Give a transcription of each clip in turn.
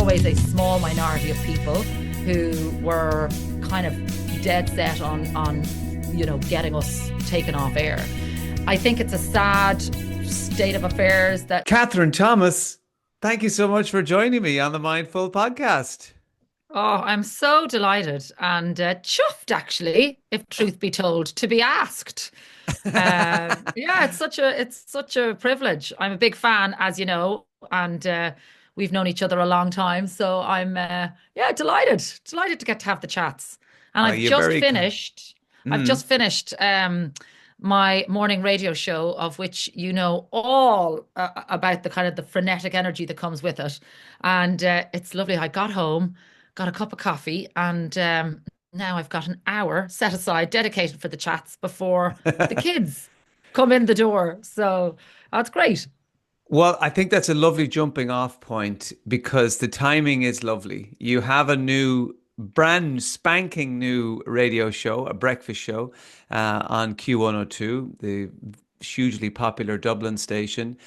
always a small minority of people who were kind of dead set on getting us taken off air. I think it's a sad state of affairs that. Kathryn Thomas, thank you so much for joining me on the Mindful podcast. Oh, I'm so delighted and chuffed, actually, if truth be told, to be asked. Yeah, it's such a privilege. I'm a big fan, as you know, and we've known each other a long time. So I'm yeah, delighted to get to have the chats. And Are you very I've mm. just finished my morning radio show, of which you know all about the kind of the frenetic energy that comes with it, and it's lovely. I got home, got a cup of coffee, and now I've got an hour set aside dedicated for the chats before the kids come in the door. So that's great. Well, I think that's a lovely jumping off point because the timing is lovely. You have a new, brand spanking new radio show, a breakfast show on Q102, the hugely popular Dublin station.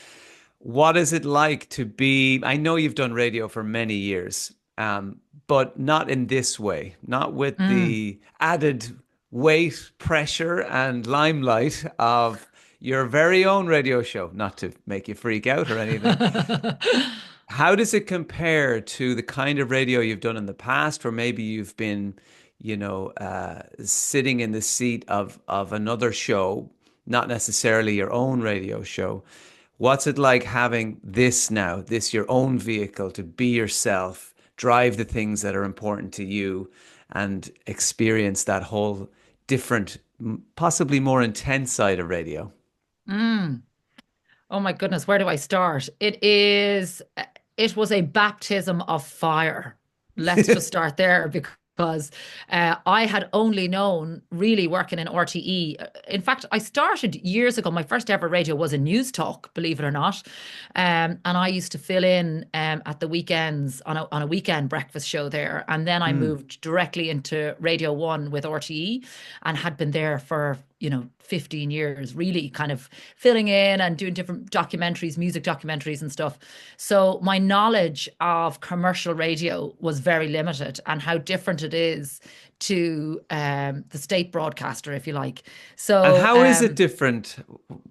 What is it like to be? I know you've done radio for many years, but not in this way, not with Mm. the added weight, pressure, and limelight of your very own radio show, not to make you freak out or anything. How does it compare to the kind of radio you've done in the past, where maybe you've been, sitting in the seat of another show, not necessarily your own radio show? What's it like having this now, this your own vehicle to be yourself, drive the things that are important to you, and experience that whole different, possibly more intense side of radio? Mm. Oh my goodness, where do I start? It was a baptism of fire. Let's just start there because I had only known really working in RTE. In fact, I started years ago. My first ever radio was a news talk, believe it or not. And I used to fill in at the weekends on a weekend breakfast show there. And then I Mm. moved directly into Radio 1 with RTE and had been there for 15 years, really kind of filling in and doing different documentaries, music documentaries and stuff. So my knowledge of commercial radio was very limited, and how different it is to the state broadcaster, if you like. And So how is it different?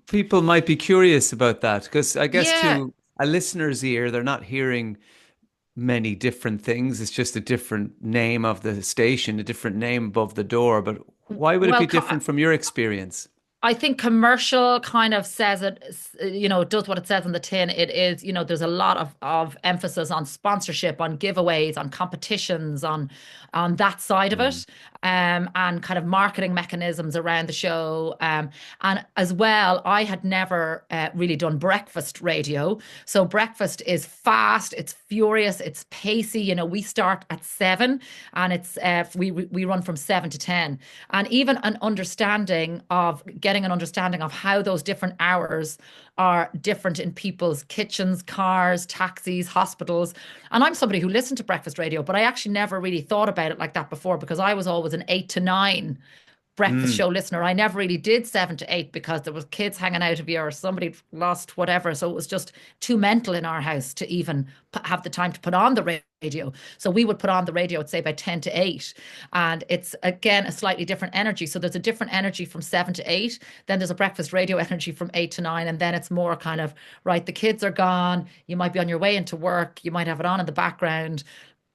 People might be curious about that because I guess yeah, to a listener's ear, they're not hearing many different things. It's just a different name of the station, a different name above the door. But why would it well, be different from your experience? I think commercial kind of says it, it does what it says on the tin. It is, there's a lot of emphasis on sponsorship, on giveaways, on competitions, on that side of Mm. it, and kind of marketing mechanisms around the show. And as well, I had never really done breakfast radio. So breakfast is fast, it's furious, it's pacey. We start at 7, and we run from 7 to 10, and even getting an understanding of how those different hours are different in people's kitchens, cars, taxis, hospitals. And I'm somebody who listened to breakfast radio, but I actually never really thought about it like that before, because I was always an 8 to 9 breakfast Mm. show listener. I never really did 7 to 8 because there was kids hanging out of you or somebody lost whatever. So it was just too mental in our house to even have the time to put on the radio. So we would put on the radio at say by 10 to 8. And it's again a slightly different energy. So there's a different energy from 7 to 8. Then there's a breakfast radio energy from 8 to 9. And then it's more kind of, right, the kids are gone. You might be on your way into work. You might have it on in the background.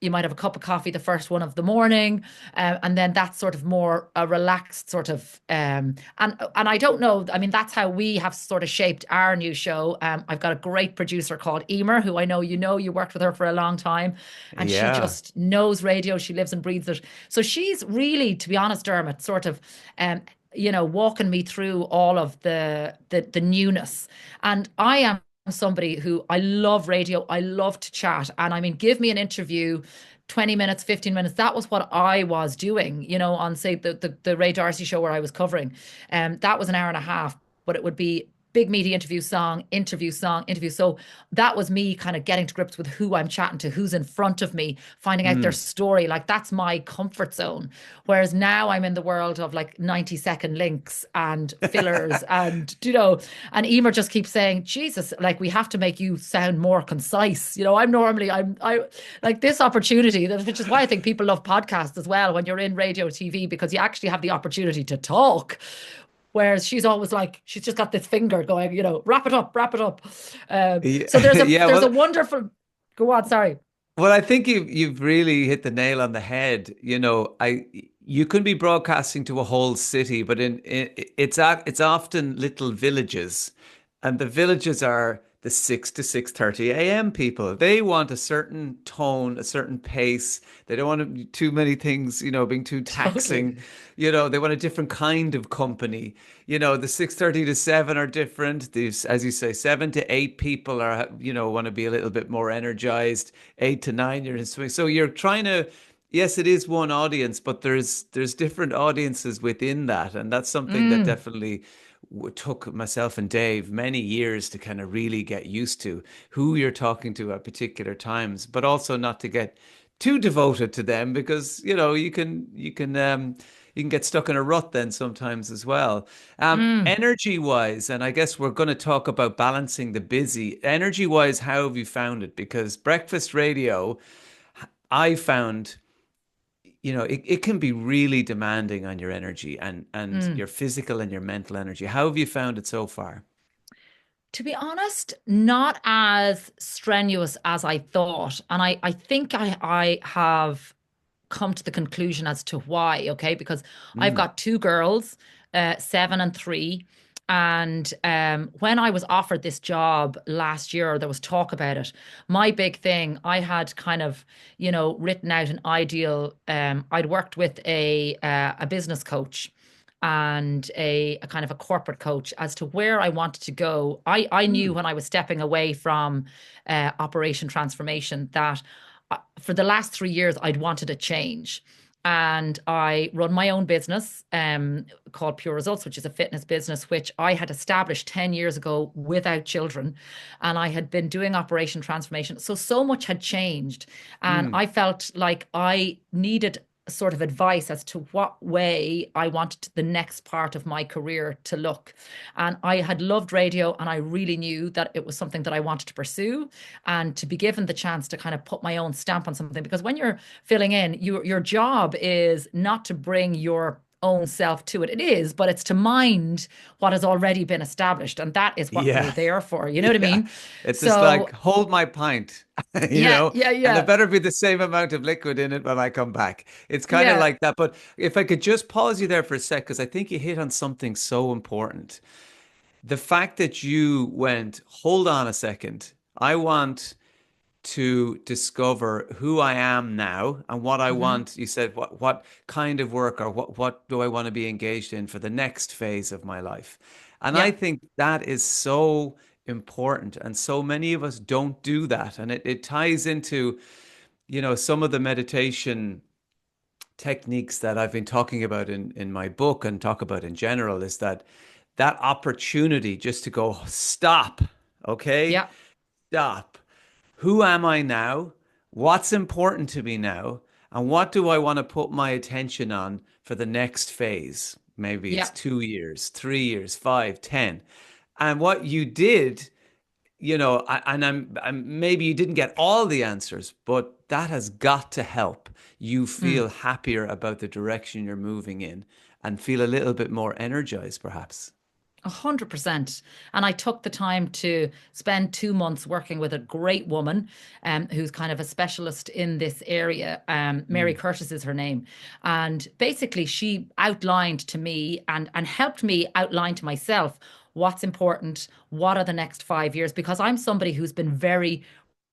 You might have a cup of coffee the first one of the morning, and then that's sort of more a relaxed sort of and I don't know. I mean, that's how we have sort of shaped our new show. I've got a great producer called Emer, who I know you worked with her for a long time, and she Yeah. just knows radio. She lives and breathes it. So she's really, to be honest, Dermot, sort of walking me through all of the newness. And I am somebody who, I love radio. I love to chat. And I mean, give me an interview, 20 minutes, 15 minutes. That was what I was doing, on say the Ray Darcy show where I was covering. That was an hour and a half, but it would be big media interview song, interview song, interview. So that was me kind of getting to grips with who I'm chatting to, who's in front of me, finding out their Mm. story. Like that's my comfort zone. Whereas now I'm in the world of like 90-second links and fillers and, and Emer just keeps saying, Jesus, like we have to make you sound more concise. I'm normally, I like this opportunity, which is why I think people love podcasts as well when you're in radio, TV, because you actually have the opportunity to talk. Whereas she's always like, she's just got this finger going, wrap it up, wrap it up. Yeah, So there's a yeah. there's a Well, wonderful, go on, sorry. I think you've really hit the nail on the head. You can be broadcasting to a whole city, but it's often little villages, and the villages are the 6 to 6:30 a.m. people. They want a certain tone, a certain pace. They don't want too many things, being too Totally. taxing. They want a different kind of company. The 6:30 to 7 are different. These, as you say, 7 to 8 people are, want to be a little bit more energized. 8 to 9, you're in swing. So you're trying to, yes, it is one audience, but there's different audiences within that, and that's something that Mm, definitely took myself and Dave many years to kind of really get used to who you're talking to at particular times, but also not to get too devoted to them because you can get stuck in a rut then sometimes as well. mm. Energy wise, and I guess we're going to talk about balancing the busy. Energy wise, how have you found it? Because breakfast radio, I found, it can be really demanding on your energy and Mm. your physical and your mental energy. How have you found it so far? To be honest, not as strenuous as I thought. And I think I have come to the conclusion as to why, okay? Because I've Mm, got two girls, 7 and 3. And when I was offered this job last year, there was talk about it. My big thing, I had kind of, written out an ideal. I'd worked with a business coach and a kind of a corporate coach as to where I wanted to go. I knew mm, when I was stepping away from operation transformation that for the last 3 years I'd wanted a change. And I run my own business called Pure Results, which is a fitness business, which I had established 10 years ago without children. And I had been doing operation transformation. So much had changed. And mm. I felt like I needed sort of advice as to what way I wanted the next part of my career to look. And I had loved radio and I really knew that it was something that I wanted to pursue and to be given the chance to kind of put my own stamp on something. Because when you're filling in, your job is not to bring your own self to it. It is, but it's to mind what has already been established. And that is what you're Yeah. there for. You know what I Yeah. mean? It's just like, So hold my pint, yeah, yeah, and there yeah, better be the same amount of liquid in it when I come back. It's kind of yeah. like that. But if I could just pause you there for a sec, because I think you hit on something so important. The fact that you went, hold on a second. I want to discover who I am now and what I Hmm. want. You said what kind of work or what do I want to be engaged in for the next phase of my life? And I Yeah. think that is so important. And so many of us don't do that. And it ties into, some of the meditation techniques that I've been talking about in my book and talk about in general is that opportunity just to go, stop, okay? Yeah. Stop. Who am I now? What's important to me now? And what do I want to put my attention on for the next phase? Maybe it's Yeah. 2 years, 3 years, 5, 10. And what you did, and maybe you didn't get all the answers, but that has got to help you Mm. feel happier about the direction you're moving in and feel a little bit more energized, perhaps. 100%. And I took the time to spend 2 months working with a great woman who's kind of a specialist in this area. Mary Mm, Curtis is her name. And basically, she outlined to me and helped me outline to myself what's important, what are the next 5 years, because I'm somebody who's been very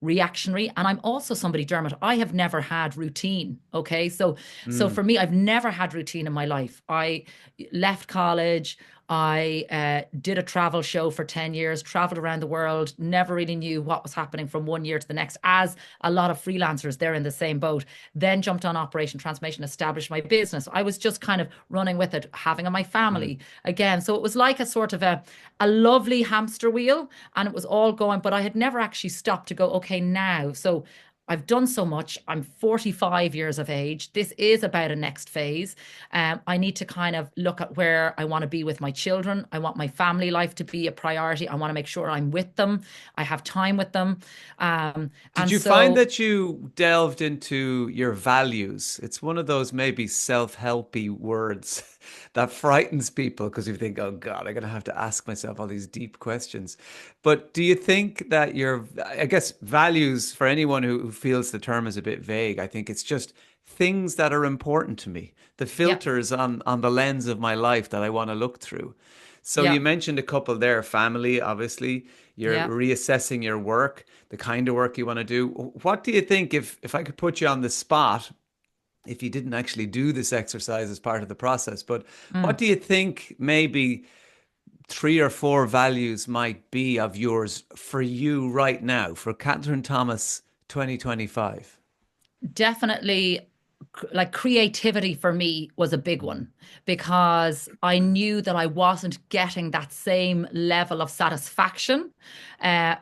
reactionary and I'm also somebody, Dermot, I have never had routine. Okay, so mm, for me, I've never had routine in my life. I left college, I did a travel show for 10 years, traveled around the world, never really knew what was happening from one year to the next, as a lot of freelancers, they're in the same boat. Then jumped on Operation Transformation, established my business. I was just kind of running with it, having my Mm. family again. So it was like a sort of a lovely hamster wheel, and it was all going, but I had never actually stopped to go, okay, now. So I've done so much. I'm 45 years of age. This is about a next phase. I need to kind of look at where I want to be with my children. I want my family life to be a priority. I want to make sure I'm with them. I have time with them. Did And you find so, that you delved into your values? It's one of those maybe self-helpy words that frightens people because you think, oh God, I'm going to have to ask myself all these deep questions. But do you think that your, I guess, values for anyone who feels the term is a bit vague, I think it's just things that are important to me, the yeah, filters on the lens of my life that I want to look through. So yeah, you mentioned a couple there, family, obviously. You're yeah. reassessing your work, the kind of work you want to do. What do you think if I could put you on the spot, if you didn't actually do this exercise as part of the process, but what Mm. do you think maybe three or four values might be of yours for you right now, for Kathryn Thomas 2025? Definitely, like creativity for me was a big Mm. one, because I knew that I wasn't getting that same level of satisfaction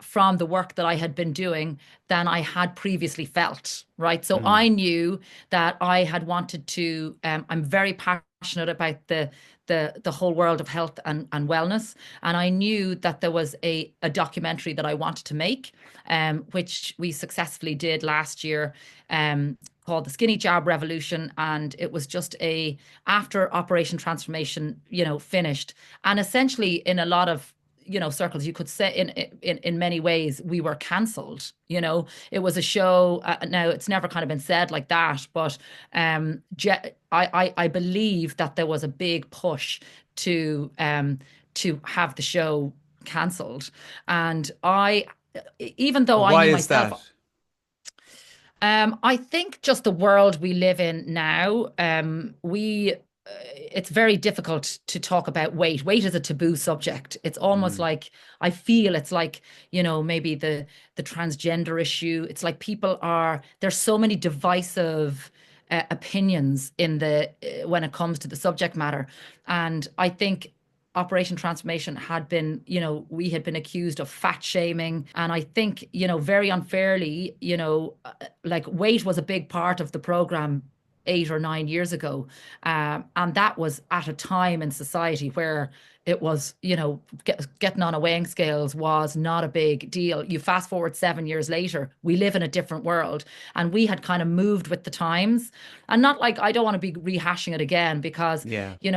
from the work that I had been doing than I had previously felt, right? So Mm. I knew that I had wanted to, I'm very passionate about the whole world of health and wellness. And I knew that there was a documentary that I wanted to make, which we successfully did last year, called The Skinny Job Revolution. And it was just after Operation Transformation, finished. And essentially, in a lot of circles, you could say in many ways we were cancelled. It was a show. Now it's never kind of been said like that, but I believe that there was a big push to have the show cancelled, and even though I Why knew is myself, that? I think just the world we live in now, it's very difficult to talk about weight. Weight is a taboo subject. It's almost Mm. like, I feel it's like, maybe the transgender issue. It's like there's so many divisive opinions when it comes to the subject matter. And I think Operation Transformation had been, we had been accused of fat shaming. And I think, very unfairly, like weight was a big part of the program 8 or 9 years ago. And that was at a time in society where it was, getting on a weighing scales was not a big deal. You fast forward 7 years later, we live in a different world, and we had kind of moved with the times. And not like, I don't want to be rehashing it again, because, Yeah. you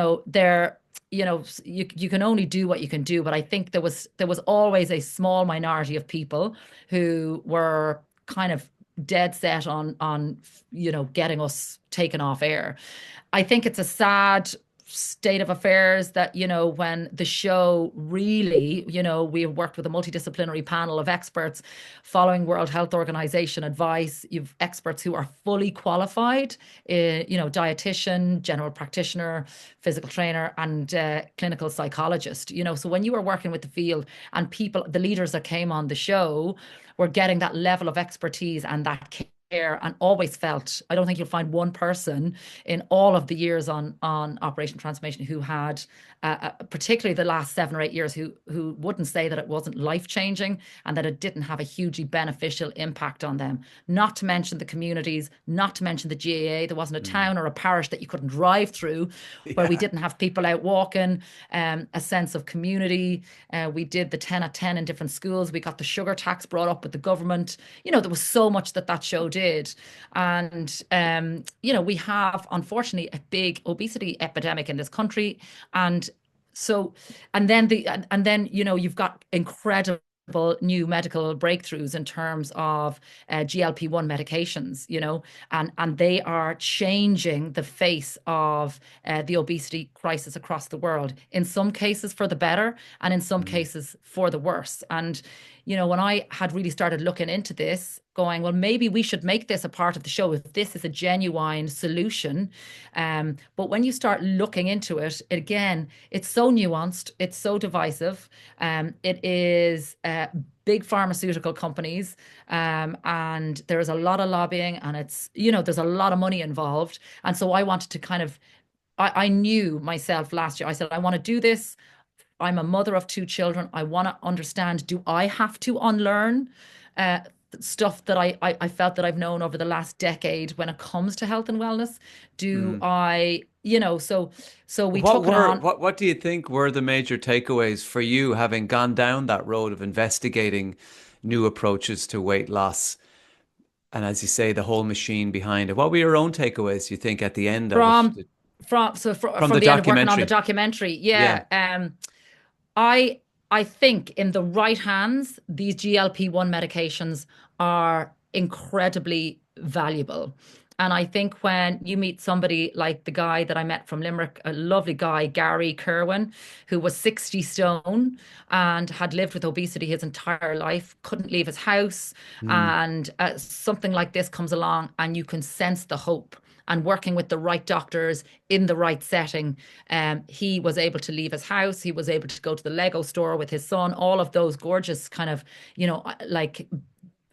can only do what you can do. But I think there was always a small minority of people who were kind of dead set on getting us taken off air. I think it's a sad state of affairs that, when the show really, we have worked with a multidisciplinary panel of experts following World Health Organization advice. You've experts who are fully qualified, dietitian, general practitioner, physical trainer, and clinical psychologist. So when you were working with the field, and the leaders that came on the show were getting that level of expertise and that care, and always felt, I don't think you'll find one person in all of the years on Operation Transformation who had, particularly the last 7 or 8 years, who wouldn't say that it wasn't life changing and that it didn't have a hugely beneficial impact on them. Not to mention the communities, not to mention the GAA. There wasn't a Mm. town or a parish that you couldn't drive through where we Yeah. didn't have people out walking, a sense of community. We did the 10 at 10 in different schools. We got the sugar tax brought up with the government. There was so much that show did. And, we have, unfortunately, a big obesity epidemic in this country. And so, and then, you've got incredible new medical breakthroughs in terms of GLP-1 medications, and they are changing the face of the obesity crisis across the world, in some cases for the better, and in some Mm. cases for the worse. And, when I had really started looking into this, going, well, maybe we should make this a part of the show if this is a genuine solution. But when you start looking into it, again, it's so nuanced, it's so divisive. It is big pharmaceutical companies, and there is a lot of lobbying, and there's a lot of money involved. And so I wanted to I knew myself last year. I said, I want to do this. I'm a mother of two children. I want to understand, do I have to unlearn uh, stuff that I felt that I've known over the last decade when it comes to health and wellness? Do Mm. I, so we took it on. What do you think were the major takeaways for you having gone down that road of investigating new approaches to weight loss? And as you say, the whole machine behind it. What were your own takeaways, you think, at the end of from it? from From the the end of working on the documentary? documentary. Yeah. Yeah. I I think in the right hands, these GLP-1 medications are incredibly valuable. And I think when you meet somebody like the guy that I met from Limerick, a lovely guy, Gary Kerwin, who was 60 stone and had lived with obesity his entire life, couldn't leave his house, Mm, and something like this comes along and you can sense the hope. And working with the right doctors in the right setting, he was able to leave his house. He was able to go to the Lego store with his son. All of those gorgeous kind of, like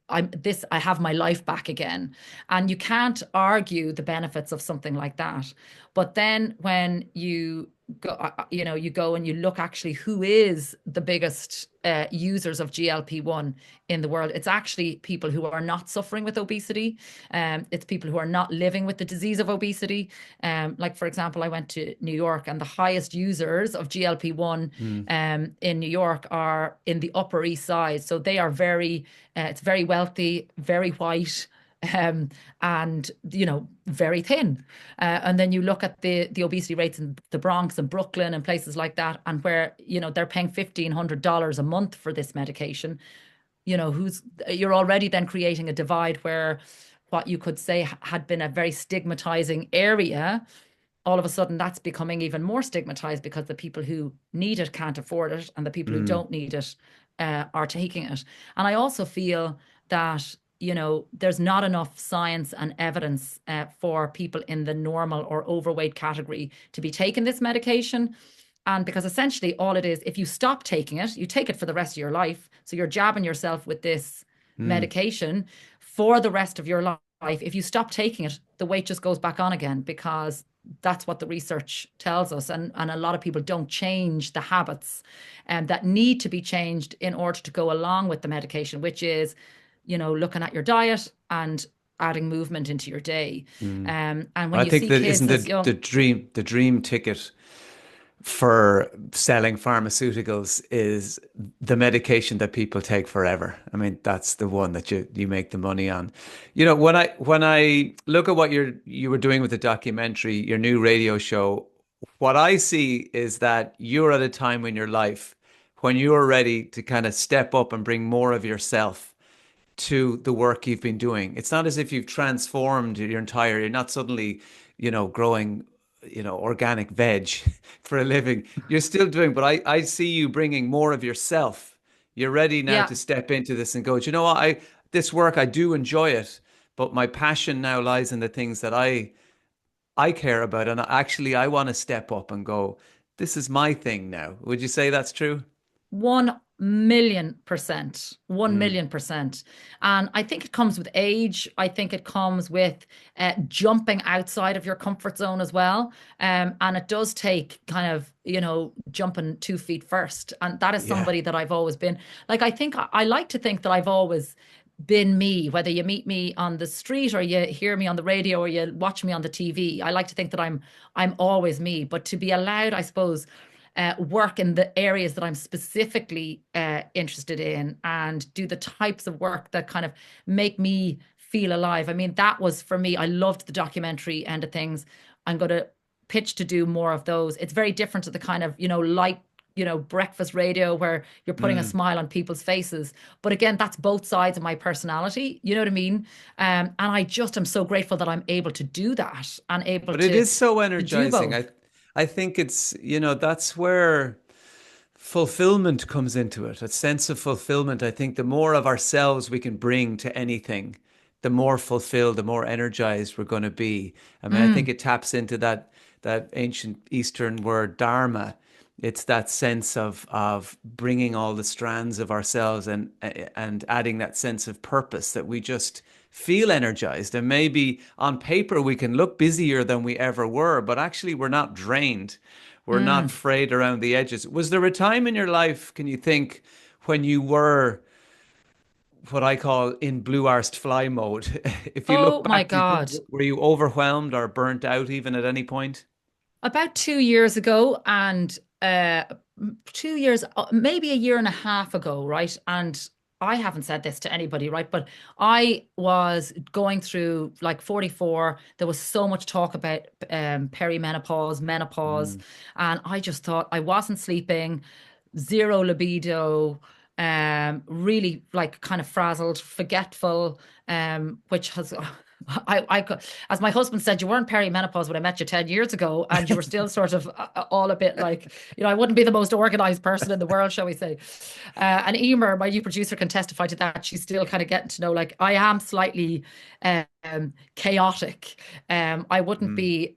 I have my life back again. And you can't argue the benefits of something like that. But then when you go and you look actually who is the biggest users of GLP-1 in the world, it's actually people who are not suffering with obesity. It's people who are not living with the disease of obesity. Like, for example, I went to New York, and the highest users of GLP-1 mm, in New York are in the Upper East Side. So they are it's very wealthy, very white, um, and very thin. And then you look at the obesity rates in the Bronx and Brooklyn and places like that, and where they're paying $1,500 a month for this medication. Who's You're already then creating a divide where what you could say had been a very stigmatizing area, all of a sudden that's becoming even more stigmatized because the people who need it can't afford it, and the people who mm, don't need it are taking it. And I also feel that there's not enough science and evidence for people in the normal or overweight category to be taking this medication. And because essentially all it is, if you stop taking it, you take it for the rest of your life. So you're jabbing yourself with this mm, medication for the rest of your life. If you stop taking it, the weight just goes back on again, because that's what the research tells us. And a lot of people don't change the habits that need to be changed in order to go along with the medication, which is, looking at your diet and adding movement into your day. mm. And when I you think see that isn't kids as the young, dream ticket for selling pharmaceuticals is the medication that people take forever. I mean, that's the one that you make the money on. When I look at what you were doing with the documentary, your new radio show, what I see is that you're at a time in your life when you're ready to kind of step up and bring more of yourself to the work you've been doing. It's not as if you've transformed you're not suddenly, growing, organic veg for a living. You're still doing, but I see you bringing more of yourself. You're ready now yeah, to step into this and go, "Do you know what? This work, I do enjoy it, but my passion now lies in the things that I care about. And actually, I want to step up and go, this is my thing now." Would you say that's true? 1,000,000%, one Mm, million percent. And I think it comes with age. I think it comes with jumping outside of your comfort zone as well. And it does take kind of, jumping 2 feet first. And that is yeah. somebody that I've always been. Like, I think I like to think that I've always been me, whether you meet me on the street or you hear me on the radio or you watch me on the TV. I like to think that I'm always me. But to be allowed, I suppose, work in the areas that I'm specifically interested in, and do the types of work that kind of make me feel alive. I mean, that was for me. I loved the documentary end of things. I'm going to pitch to do more of those. It's very different to the kind of, light, breakfast radio where you're putting a Mm. smile on people's faces. But again, that's both sides of my personality. You know what I mean? And I just am so grateful that I'm able to do that and able But it to is so do energizing. both. I think it's, that's where fulfillment comes into it, a sense of fulfillment. I think the more of ourselves we can bring to anything, the more fulfilled, the more energized we're going to be. I mean, I think Mm, it taps into that ancient Eastern word dharma. It's that sense of bringing all the strands of ourselves and adding that sense of purpose that we just feel energized. And maybe on paper we can look busier than we ever were, but actually we're not drained. We're not mm. frayed around the edges. Was there a time in your life, can you think, when you were what I call in blue arsed fly mode? If you look Oh my back, do you think, God. were you overwhelmed or burnt out even at any point? About 2 years ago, and 2 years, maybe a year and a half ago, right? And I haven't said this to anybody, right? But I was going through like 44. There was so much talk about perimenopause, menopause, Mm. and I just thought I wasn't sleeping, zero libido, really like kind of frazzled, forgetful, which has as my husband said, you weren't perimenopause when I met you 10 years ago, and you were still sort of all a bit like, I wouldn't be the most organized person in the world, shall we say. And Emer, my new producer, can testify to that. She's still kind of getting to know, like, I am slightly chaotic. I wouldn't Mm. be,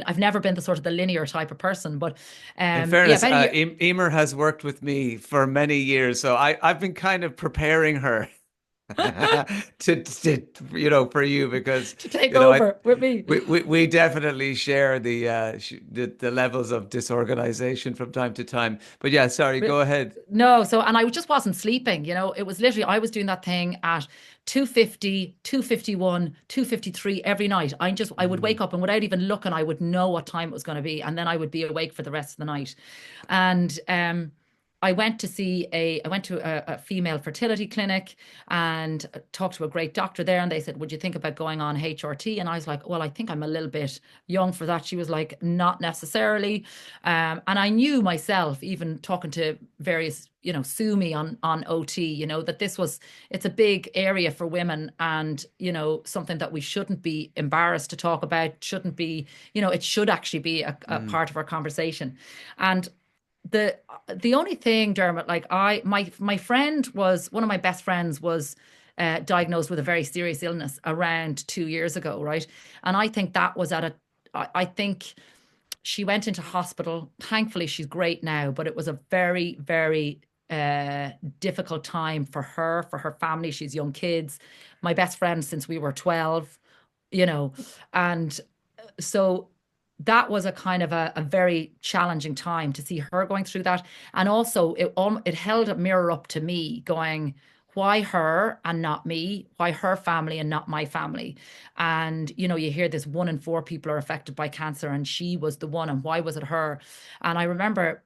I've never been the sort of the linear type of person, but In yeah, fairness, about a year. Emer has worked with me for many years, so I've been kind of preparing her for you because To take I over with me. we definitely share the levels of disorganization from time to time. But yeah, sorry, go ahead. No, so, and I just wasn't sleeping, it was literally, I was doing that thing at 2:50, 2:51, 2:53 every night. I would Mm. wake up, and without even looking, I would know what time it was going to be. And then I would be awake for the rest of the night. And I went to a female fertility clinic and talked to a great doctor there. And they said, would you think about going on HRT? And I was like, well, I think I'm a little bit young for that. She was like, not necessarily. And I knew myself, even talking to various, sue me on OT, that it's a big area for women, and, something that we shouldn't be embarrassed to talk about, shouldn't be, it should actually be a Mm. part of our conversation. And the the only thing, Dermot, like, my friend, was one of my best friends, was diagnosed with a very serious illness around 2 years ago, right? And I think that was I think she went into hospital. Thankfully, she's great now, but it was a very, very difficult time for her family. She's young kids. My best friend since we were 12, you know, and so that was a kind of a very challenging time to see her going through that. And also it held a mirror up to me, going, why her and not me? Why her family and not my family? And you hear this, 1 in 4 people are affected by cancer, and she was the one, and why was it her? And I remember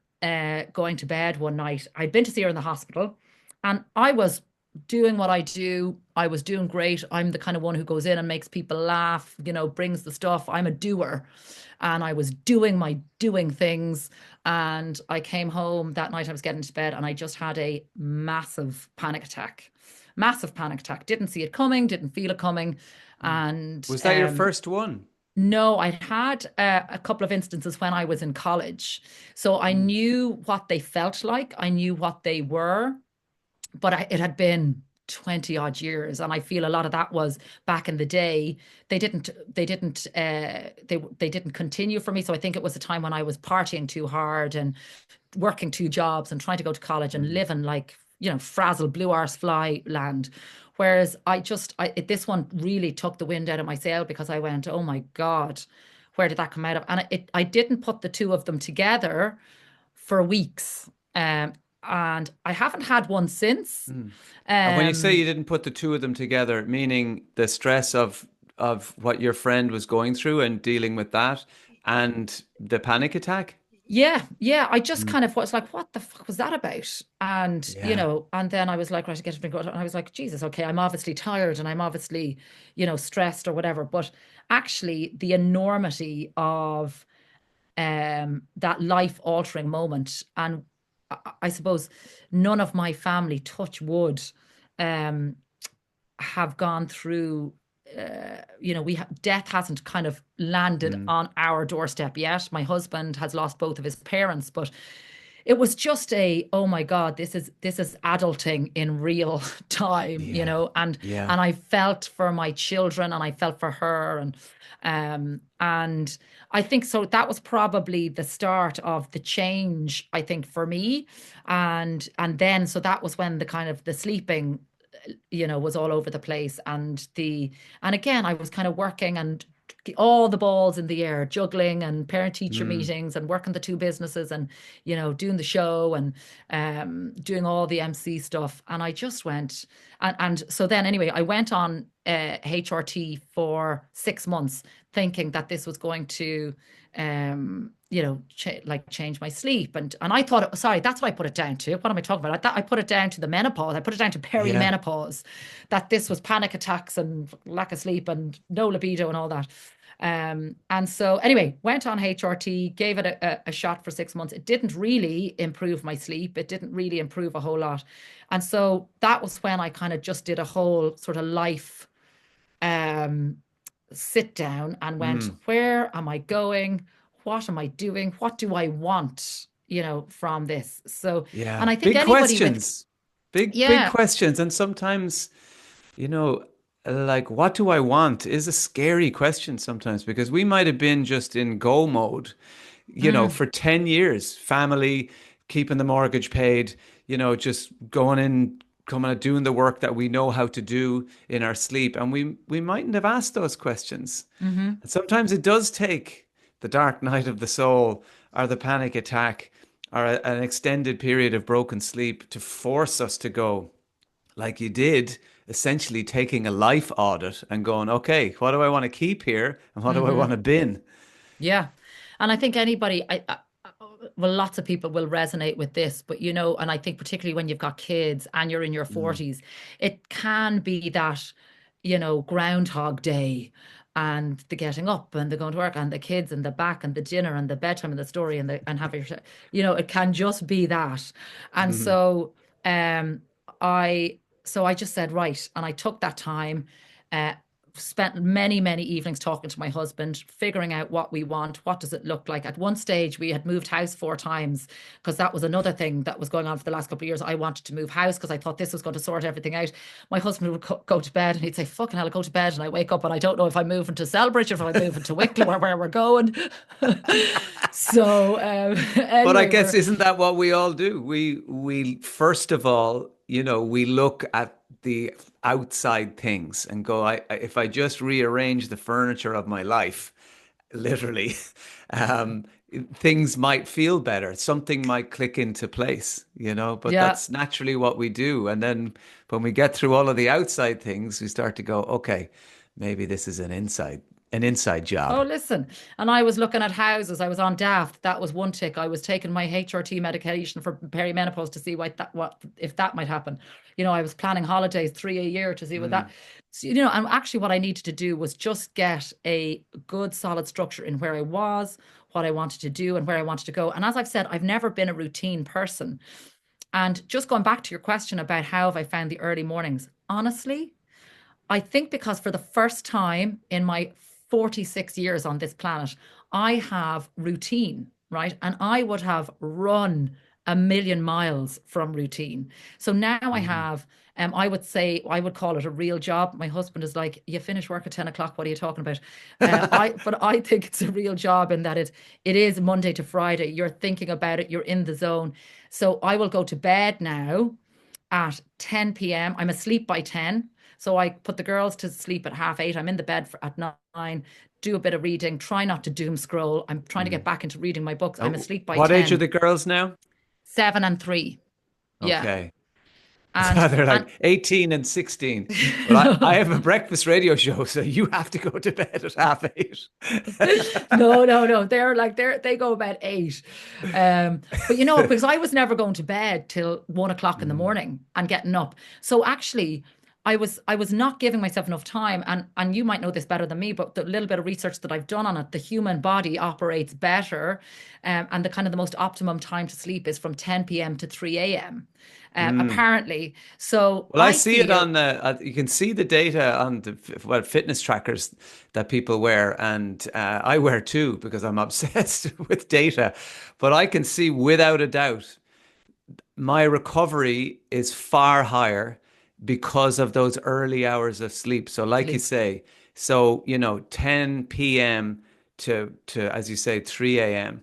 going to bed one night. I'd been to see her in the hospital, and I was doing what I do. I was doing great. I'm the kind of one who goes in and makes people laugh, brings the stuff. I'm a doer. And I was doing my doing things. And I came home that night. I was getting to bed, and I just had a massive panic attack. Massive panic attack. Didn't see it coming, didn't feel it coming. And Was that your first one? no, I'd had a couple of instances when I was in college. So I Mm. knew what they felt like, I knew what they were, but it had been 20 odd years, and I feel a lot of that was back in the day. They didn't continue for me. So I think it was a time when I was partying too hard and working 2 jobs and trying to go to college and Mm. living like, frazzle blue arse fly land. Whereas this one really took the wind out of my sail, because I went, oh my God, where did that come out of? And I didn't put the two of them together for weeks. And I haven't had one since. Mm. And when you say Um, you didn't put the two of them together, meaning the stress of what your friend was going through and dealing with that and the panic attack? yeah, yeah. I just Mm. kind of was like, what the fuck was that about? And, Yeah. and then I was like, right, I get to drink water. And I was like, Jesus, okay, I'm obviously tired, and I'm obviously, stressed or whatever. But actually, the enormity of that life altering moment. And I suppose none of my family, touch wood, um, have gone through. Death hasn't kind of landed Mm. on our doorstep yet. My husband has lost both of his parents, but it was just oh my God, this is adulting in real time, Yeah. Yeah. and I felt for my children and I felt for her, and I think so that was probably the start of the change, I think, for me. And then so that was when the kind of the sleeping, was all over the place. And again, I was kind of working and all the balls in the air, juggling and parent teacher Mm. meetings and working the two businesses and, doing the show and doing all the MC stuff. And I just went, and so then anyway, I went on HRT for 6 months, thinking that this was going to, like change my sleep. And I thought, sorry, that's what I put it down to. What am I talking about? I put it down to the menopause. I put it down to Yeah. perimenopause, that this was panic attacks and lack of sleep and no libido and all that. And so anyway, went on HRT, gave it a shot for 6 months. It didn't really improve my sleep. It didn't really improve a whole lot. And so that was when I kind of just did a whole sort of life um, sit down and went, Mm. where am I going? What am I doing? What do I want, from this? So, Yeah. and I think Big anybody with, questions. Big yeah, questions. And sometimes, you know, like, what do I want is a scary question sometimes because we might have been just in go mode, mm, for 10 years, family, keeping the mortgage paid, just going in, coming out, doing the work that we know how to do in our sleep. And we mightn't have asked those questions. mm-hmm, And sometimes it does take the dark night of the soul or the panic attack or an extended period of broken sleep to force us to go, like you did, essentially taking a life audit and going, okay, what do I want to keep here and what do I mm-hmm. want to bin? Yeah. And I think anybody, well, lots of people will resonate with this, but and I think particularly when you've got kids and you're in your Mm, 40s, it can be that, Groundhog Day and the getting up and the going to work and the kids and the back and the dinner and the bedtime and the story and having, it can just be that. And mhm. so, um, I just said, right. And I took that time, uh, spent many, many evenings talking to my husband, figuring out what we want. What does it look like? At one stage, we had moved house 4 times because that was another thing that was going on for the last couple of years. I wanted to move house because I thought this was going to sort everything out. My husband would go to bed and he'd say, fucking hell, I go to bed and I wake up and I don't know if I'm moving to Selbridge or if I'm moving to Wicklow or where we're going. So But I anyway, guess isn't that what we all do? We first of all, we look at the outside things and go, if I just rearrange the furniture of my life, literally, um, things might feel better. Something might click into place. But yeah. that's naturally what we do. And then when we get through all of the outside things, we start to go, okay, maybe this is an inside Oh, job. listen. And I was looking at houses. I was on Daft. That was one tick. I was taking my HRT medication for perimenopause to see what if that might happen. I was planning holidays, 3 a year, to see what that. Mm, So, and actually what I needed to do was just get a good solid structure in where I was, what I wanted to do, and where I wanted to go. And as I've said, I've never been a routine person. And just going back to your question about how have I found the early mornings, honestly, I think because for the first time in my 46 years on this planet, I have routine, right? And I would have run a million miles from routine. So now I mm. have, I would say, I would call it a real job. My husband is like, you finish work at 10 o'clock. What are you talking about? But I think it's a real job in that it is Monday to Friday. You're thinking about it. You're in the zone. So I will go to bed now at 10 p.m. I'm asleep by 10. So I put the girls to sleep at half 8. I'm in the bed at 9, do a bit of reading, try not to doom scroll. I'm trying to get Mm. back into reading my books. I'm Oh, asleep by what age are 10, the girls now? 7 and 3. Yeah. Okay. And, They're and, like 18 and 16. But I have a breakfast radio show, so you have to go to bed at half eight. no, no, no. They go about 8. But because I was never going to bed till 1 o'clock in the Mm, morning and getting up. So actually, I was not giving myself enough time, and you might know this better than me, but the little bit of research that I've done on it, the human body operates better, and the kind of the most optimum time to sleep is from 10 p.m. to 3 a.m. Mm. Apparently. So Well, I I see it feel, on the, you can see the data on the, well, fitness trackers that people wear. And I wear too because I'm obsessed with data. But I can see without a doubt my recovery is far higher because of those early hours of sleep. So, like you sleep. say, so, 10 p.m. to, as you say, 3 a.m.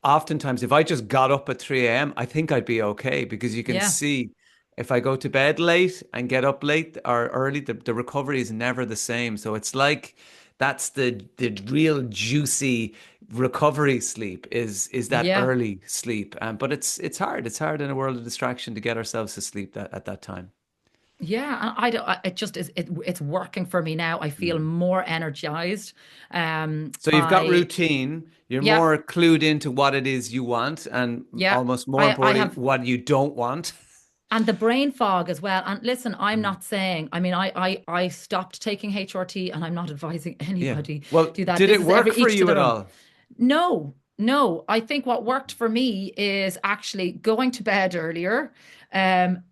Oftentimes, if I just got up at 3 a.m., I think I'd be okay because you can Yeah, see if I go to bed late and get up late or early, the recovery is never the same. So it's like that's the real juicy recovery sleep is that yeah. early sleep. But it's hard. It's hard in a world of distraction to get ourselves to sleep at that time. Yeah, and I don't. It just is. It's working for me now. I feel Mm. more energized. So you've got I routine. You're Yeah, more clued into what it is you want, and yeah. almost more I importantly, have, what you don't want. and the brain fog as well. And listen, I'm Mm. not saying. I mean, I stopped taking HRT, and I'm not advising Yeah. anybody Well, do that. did This it is every work for each to you at their own. all? No, no. I think what worked for me is actually going to bed earlier,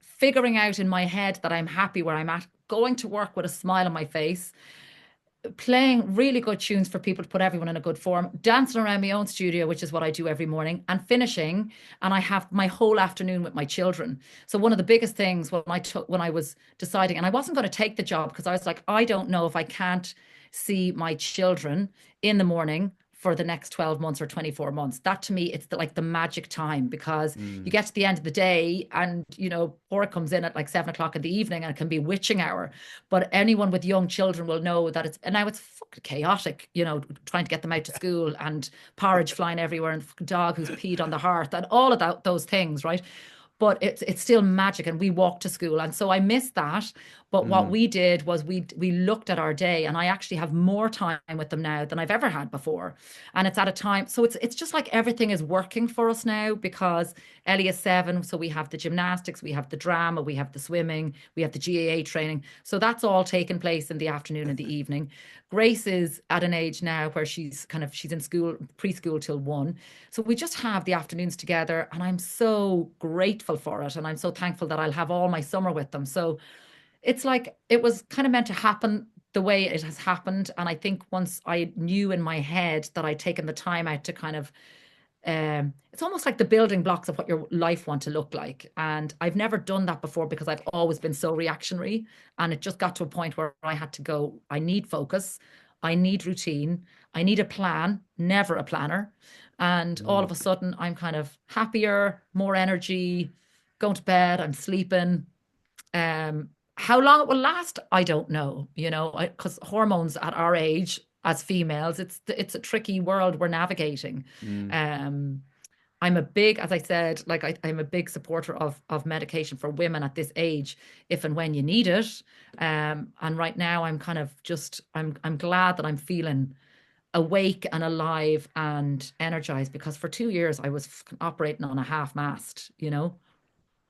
figuring out in my head that I'm happy where I'm at, going to work with a smile on my face, playing really good tunes for people to put everyone in a good form, dancing around my own studio, which is what I do every morning, and finishing. And I have my whole afternoon with my children. So one of the biggest things when I was deciding, and I wasn't going to take the job because I was like, I don't know if I can't see my children in the morning for the next 12 months or 24 months. That to me, it's like the magic time because you Mm. get to the end of the day and, work comes in at like 7 o'clock in the evening and it can be witching hour. But anyone with young children will know that and now it's fucking chaotic, trying to get them out to school and porridge flying everywhere and dog who's peed on the hearth and all of those things, right? But it's still magic, and we walk to school, and so I miss that. But what Mm. we did was we looked at our day, and I actually have more time with them now than I've ever had before, and it's at a time. So it's just like everything is working for us now because Ellie is 7, so we have the gymnastics, we have the drama, we have the swimming, we have the GAA training. So that's all taking place in the afternoon and the evening. Grace is at an age now where she's in school, preschool till 1. So we just have the afternoons together, and I'm so grateful for it. And I'm so thankful that I'll have all my summer with them. So it's like it was kind of meant to happen the way it has happened. And I think once I knew in my head that I'd taken the time out to kind of, it's almost like the building blocks of what your life want to look like. And I've never done that before because I've always been so reactionary. And it just got to a point where I had to go, I need focus, I need routine, I need a plan, never a planner. And all Mm. of a sudden, I'm kind of happier, more energy, going to bed, I'm sleeping. How long it will last, I don't know, because hormones at our age as females, it's a tricky world we're navigating. Mm. Um, I'm a big, as I said, like I'm a big supporter of medication for women at this age, if and when you need it. And right now, I'm kind of just I'm glad that I'm feeling awake and alive and energized because for 2 years I was operating on a half mast.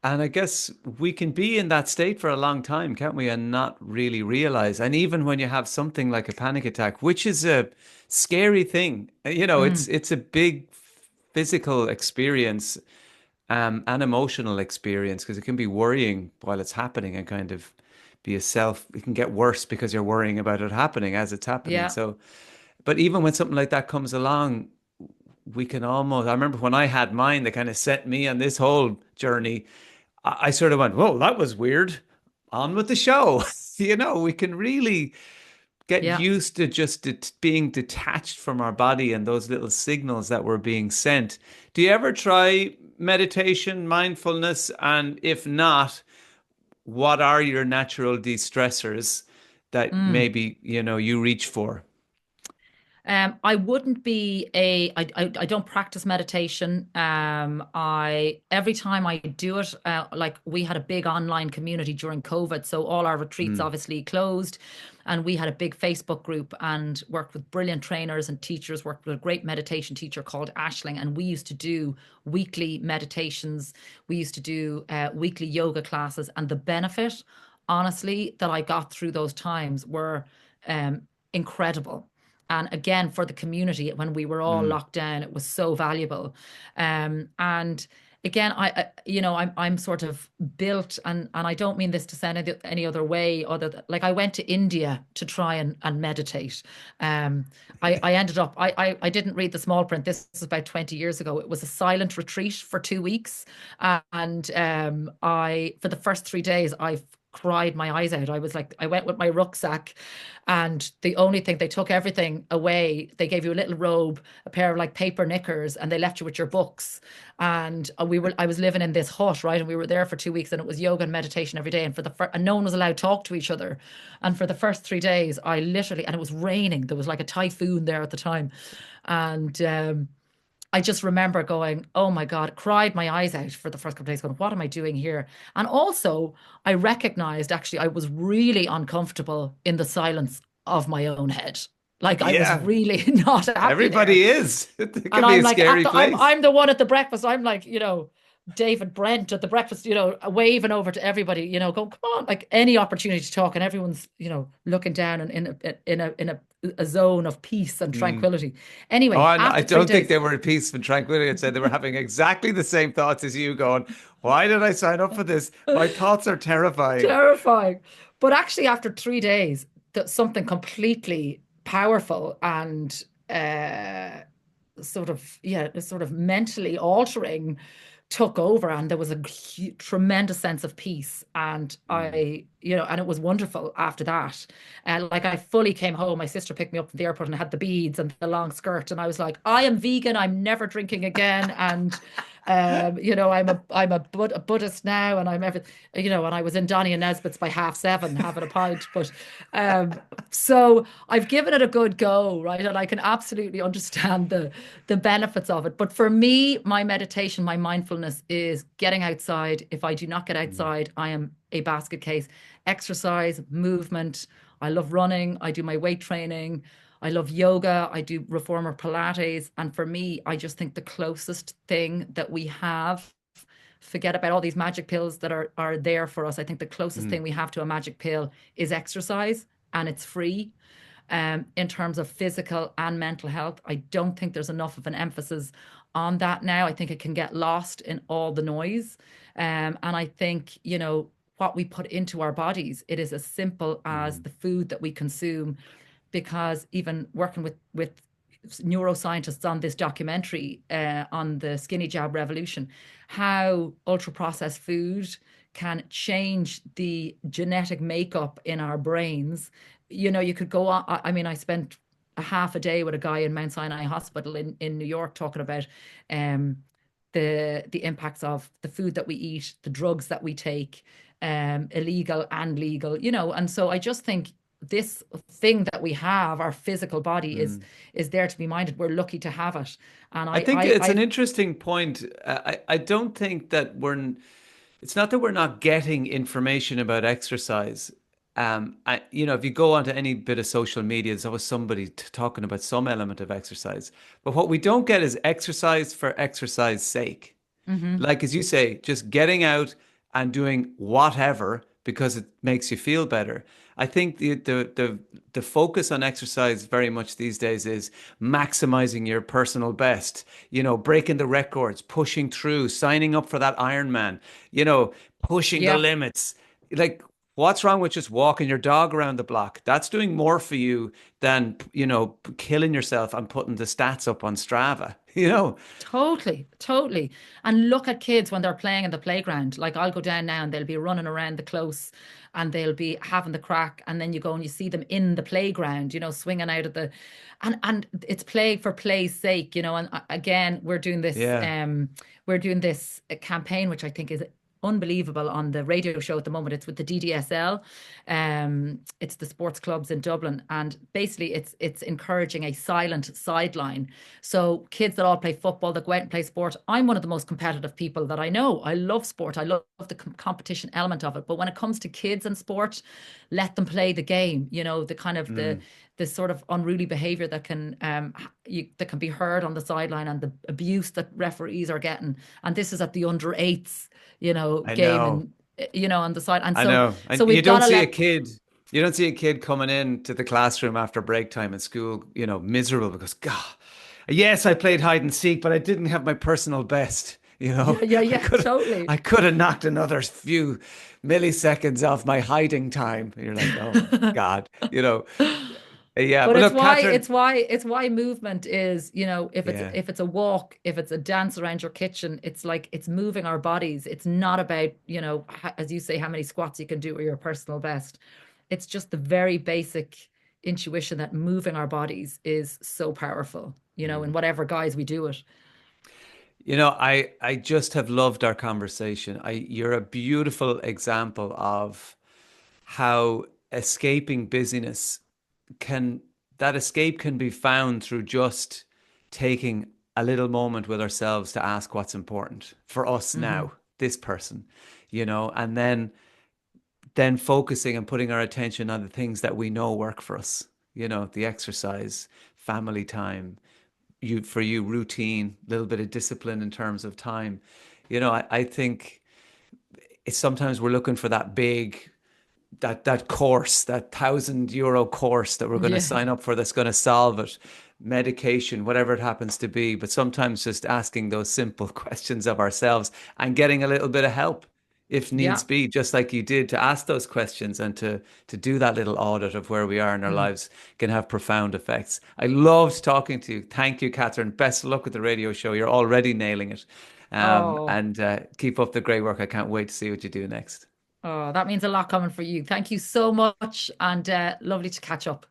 And I guess we can be in that state for a long time, can't we? And not really realize. And even when you have something like a panic attack, which is a scary thing, Mm, it's a big physical experience, and emotional experience because it can be worrying while it's happening and kind of be a self. It can get worse because you're worrying about it happening as it's happening. yeah. So, but even when something like that comes along, we can almost. I remember when I had mine, that kind of set me on this whole journey. I sort of went, "Whoa, that was weird." On with the show. We can really get Yeah. used to just being detached from our body and those little signals that were being sent. Do you ever try meditation, mindfulness? And if not, what are your natural de-stressors that Mm. maybe, you reach for? I wouldn't be I don't practice meditation. I every time I do it, like we had a big online community during COVID, so all our retreats Mm. obviously closed, and we had a big Facebook group and worked with brilliant trainers and teachers. Worked with a great meditation teacher called Ashling, and we used to do weekly meditations. We used to do weekly yoga classes, and the benefit honestly, that I got through those times were um, incredible. And again, for the community, when we were all Mm. locked down, it was so valuable. And again, I'm sort of built, and I don't mean this to sound any other way, other than, like, I went to India to try and meditate. Um, I ended up, I didn't read the small print. This was about 20 years ago. It was a silent retreat for 2 weeks. And for the first 3 days, I cried my eyes out. I was like, I went with my rucksack, and the only thing, they took everything away. They gave you a little robe, a pair of like paper knickers, and they left you with your books. And I was living in this hut, right? And we were there for 2 weeks, and it was yoga and meditation every day. And and no one was allowed to talk to each other. And for the first 3 days, I literally, and it was raining. There was like a typhoon there at the time. And I just remember going, oh my God, cried my eyes out for the first couple of days, going, what am I doing here? And also, I recognized actually I was really uncomfortable in the silence of my own head. Like, I was Yeah, really not happy there. everybody is. It And can be I'm a like, scary place. I'm the one at the breakfast. I'm like, David Brent at the breakfast, waving over to everybody, going, come on, like any opportunity to talk, and everyone's, looking down and in a zone of peace and Mm. tranquility. Oh, Anyway, and I after three don't think days, they were at peace and tranquility. I'd say they were having exactly the same thoughts as you, going, "Why did I sign up for this? My thoughts are terrifying." terrifying. But actually, after 3 days, that something completely powerful and sort of mentally altering took over, and there was a tremendous sense of peace. And Mm. and it was wonderful after that. And like, I fully came home. My sister picked me up from the airport, and I had the beads and the long skirt, and I was like, I am vegan. I'm never drinking again. And I'm a Buddhist now, and I'm everything. And I was in Donny and Nesbitt's by 7:30 having a pint. But so I've given it a good go, right? And I can absolutely understand the benefits of it. But for me, my meditation, my mindfulness is getting outside. If I do not get Mm. outside, I am a basket case. Exercise, movement. I love running. I do my weight training. I love yoga. I do reformer Pilates. And for me, I just think the closest thing that we have, forget about all these magic pills that are there for us. I think the closest Mm. thing we have to a magic pill is exercise, and it's free. In terms of physical and mental health, I don't think there's enough of an emphasis on that now. I think it can get lost in all the noise. And I think, what we put into our bodies, it is as simple as Mm. the food that we consume. Because even working with neuroscientists on this documentary on the skinny jab revolution, how ultra processed food can change the genetic makeup in our brains. You could go on. I mean, I spent a half a day with a guy in Mount Sinai Hospital in New York talking about um, the impacts of the food that we eat, the drugs that we take, illegal and legal. And so I just think this thing that we have, our physical body, is Mm. is there to be minded. We're lucky to have it. And I I think I it's an I interesting point. I don't think that it's not that we're not getting information about exercise. If you go onto any bit of social media, there's always somebody talking about some element of exercise. But what we don't get is exercise for exercise sake. hmm Like, as you say, just getting out and doing whatever because it makes you feel better. I think the focus on exercise very much these days is maximizing your personal best, breaking the records, pushing through, signing up for that Ironman, pushing the yeah, limits. Like, what's wrong with just walking your dog around the block? That's doing more for you than, killing yourself and putting the stats up on Strava, totally, totally. And look at kids when they're playing in the playground. Like, I'll go down now, and they'll be running around the close, and they'll be having the crack. And then you go and you see them in the playground, swinging out of and it's play for play's sake. And again, Yeah. we're doing this campaign, which I think is unbelievable, on the radio show at the moment. It's with the DDSL. It's the sports clubs in Dublin, and basically it's encouraging a silent sideline. So kids that all play football, that go out and play sport. I'm one of the most competitive people that I know. I love sport. I love the competition element of it. But when it comes to kids and sport, let them play the game. The kind of the Mm, the sort of unruly behavior that can be heard on the sideline, and the abuse that referees are getting. And this is at the under eights, I game know. in on the side. And I so, know. so And we've got to let, you don't see a kid coming in to the classroom after break time in school, miserable because, God, yes, I played hide and seek, but I didn't have my personal best. yeah, yeah, yeah, totally. I could have knocked another few milliseconds off my hiding time. And you're like, oh my God, Yeah, But but it's look, why Kathryn, it's why it's why movement is, if it's yeah. if it's a walk, if it's a dance around your kitchen, it's like it's moving our bodies. It's not about, as you say, how many squats you can do or your personal best. It's just the very basic intuition that moving our bodies is so powerful, in whatever guise we do it. I just have loved our conversation. You're a beautiful example of how escaping busyness can that escape can be found through just taking a little moment with ourselves to ask what's important for us Hmm. now, this person, and then focusing and putting our attention on the things that we know work for us, the exercise, family time, for you routine, a little bit of discipline in terms of time. I think it's sometimes we're looking for that big that course, that €1,000 course that we're going to Yeah. sign up for that's going to solve it, medication, whatever it happens to be. But sometimes just asking those simple questions of ourselves and getting a little bit of help if needs Yeah. be, just like you did, to ask those questions and to do that little audit of where we are in our Mm. lives can have profound effects. I loved talking to you. Thank you, Kathryn. Best of luck with the radio show. You're already nailing it. Oh, And keep up the great work. I can't wait to see what you do next. oh, that means a lot coming for you. Thank you so much, and lovely to catch up.